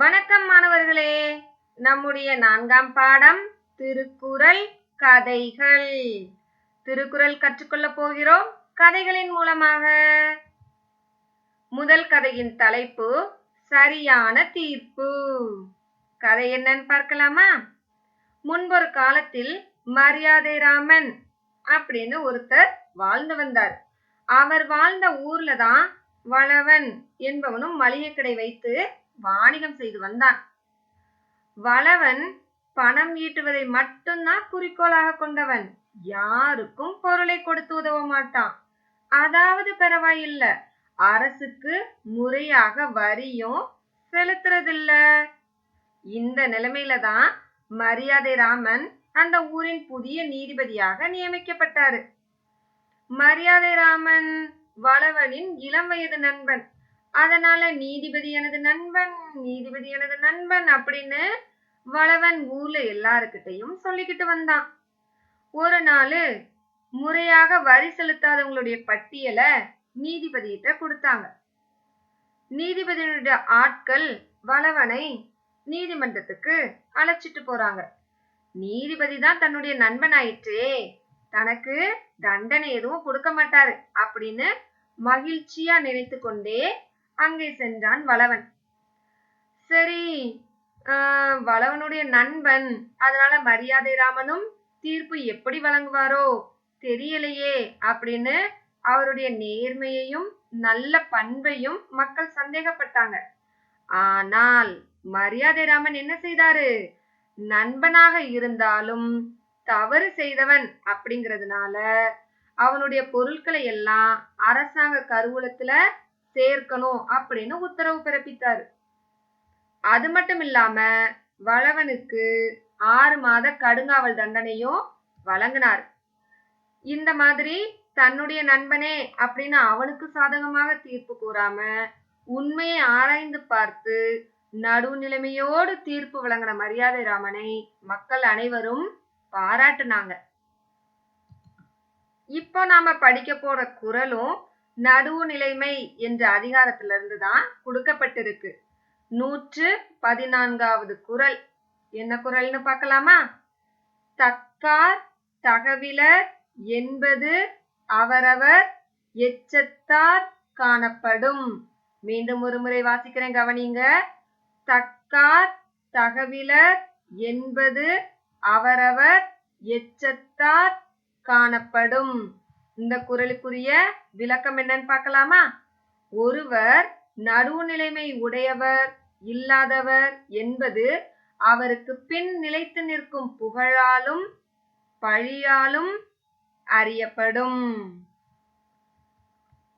வணக்கம் மாணவர்களே. நம்முடைய 4ஆம் பாடம் திருக்குறள் கதைகள். திருக்குறள் கற்றுக்கொள்ள போகிறோம் கதைகளின் மூலமாக. முதல் கதையின் தலைப்பு சரியான தீர்ப்பு. கதை என்னன்னு பார்க்கலாமா? முன்பொரு காலத்தில் மரியாதை ராமன் அப்படின்னு ஒருத்தர் வாழ்ந்து வந்தார். அவர் வாழ்ந்த ஊர்ல தான் வளவன் என்பவனும் மளிகை கடை வைத்து வாணிகம் செய்து வந்தான். வளவன் பணம் ஈட்டுவதை மட்டும்தான் குறிக்கோளாக கொண்டவன். யாருக்கும் பொருளை கொடுத்து உதவ மாட்டான். அதாவது பரவாயில்ல, அரசுக்கு முறையாக வரியும் செலுத்துறதில்ல. இந்த நிலைமையில தான் மரியாதை ராமன் அந்த ஊரின் புதிய நீதிபதியாக நியமிக்கப்பட்டாரு. மரியாதை ராமன் வளவனின் இளம் வயது நண்பன். அதனால நீதிபதி எனது நண்பன் அப்படின்னு வளவன் ஊர்ல எல்லாருக்கிட்டையும் சொல்லிக்கிட்டு வந்தான். ஒரு நாள் முறையாக வரி செலுத்தாதவங்களுடைய பட்டியலை நீதிபதியிட்ட கொடுத்தாங்க. நீதிபதியுடைய ஆட்கள் வளவனை நீதிமன்றத்துக்கு அழைச்சிட்டு போறாங்க. நீதிபதி தான் தன்னுடைய நண்பன் ஆயிற்றே, தனக்கு தண்டனை எதுவும் கொடுக்க மாட்டாரு அப்படின்னு மகிழ்ச்சியா நினைத்து கொண்டே அங்கே சென்றான் வளவன். சரி, வளவனுடைய நண்பன், அதனால மரியாதை ராமனும் தீர்ப்பு எப்படி வழங்குவாரோ தெரியலையே அப்படின்னு அவருடைய நேர்மையையும் நல்ல பண்பையும் மக்கள் சந்தேகப்பட்டாங்க. ஆனால் மரியாதை ராமன் என்ன செய்தாரு? நண்பனாக இருந்தாலும் தவறு செய்தவன் அப்படிங்கிறதுனால அவனுடைய பொருட்களை எல்லாம் அரசாங்க கருவூலத்துல சேர்க்கணும் அப்படின்னு உத்தரவு பிறப்பித்தாரு. அது மட்டும் இல்லாம வளவனுக்கு 6 மாத கடுங்காவல் தண்டனையும் வழங்கினார். இந்த மாதிரி தன்னுடைய நண்பனே அப்படின்னு அவனுக்கு சாதகமாக தீர்ப்பு கூறாம உண்மையை ஆராய்ந்து பார்த்து நடுநிலைமையோடு தீர்ப்பு வழங்கின மரியாதை ராமனை மக்கள் அனைவரும் பாராட்டுனாங்க. இப்போ நாம படிக்க போற குறளும் நடுவுநிலைமை என்ற அதிகாரத்திலிருந்து தான் கொடுக்கப்பட்டிருக்கு. 114வது குறள் என்ன குறள்னு பார்க்கலாமா? தக்கார் தகவிலர் என்பது அவரவர் எச்சத்தார் காணப்படும். மீண்டும் ஒரு முறை வாசிக்கிறேன், கவனிங்க. தக்கார் தகவிலர் என்பது அவரவர் எச்சத்தார் காணப்படும். இந்த குறளுக்குரிய விளக்கம் என்னன்னு பார்க்கலாமா? ஒருவர் நடுவுநிலைமை உடையவர் இல்லாதவர் என்பது அவருக்கு பின் நிலைத்து நிற்கும் புகழாலும் பழியாலும் அறியப்படும்.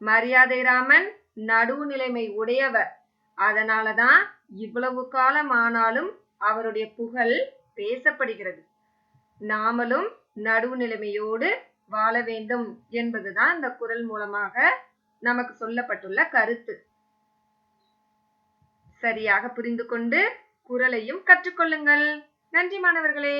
மரியாதை ராமன் நடுவுநிலைமை உடையவர். அதனாலதான் இவ்வளவு காலம் ஆனாலும் அவருடைய புகழ் பேசப்படுகிறது. நாமளும் நடுவுநிலைமையோடு வாழ வேண்டும் என்பதுதான் இந்த குறள் மூலமாக நமக்கு சொல்லப்பட்டுள்ள கருத்து. சரியாக புரிந்து கொண்டு குறளையும் கற்றுக்கொள்ளுங்கள். நன்றி மாணவர்களே.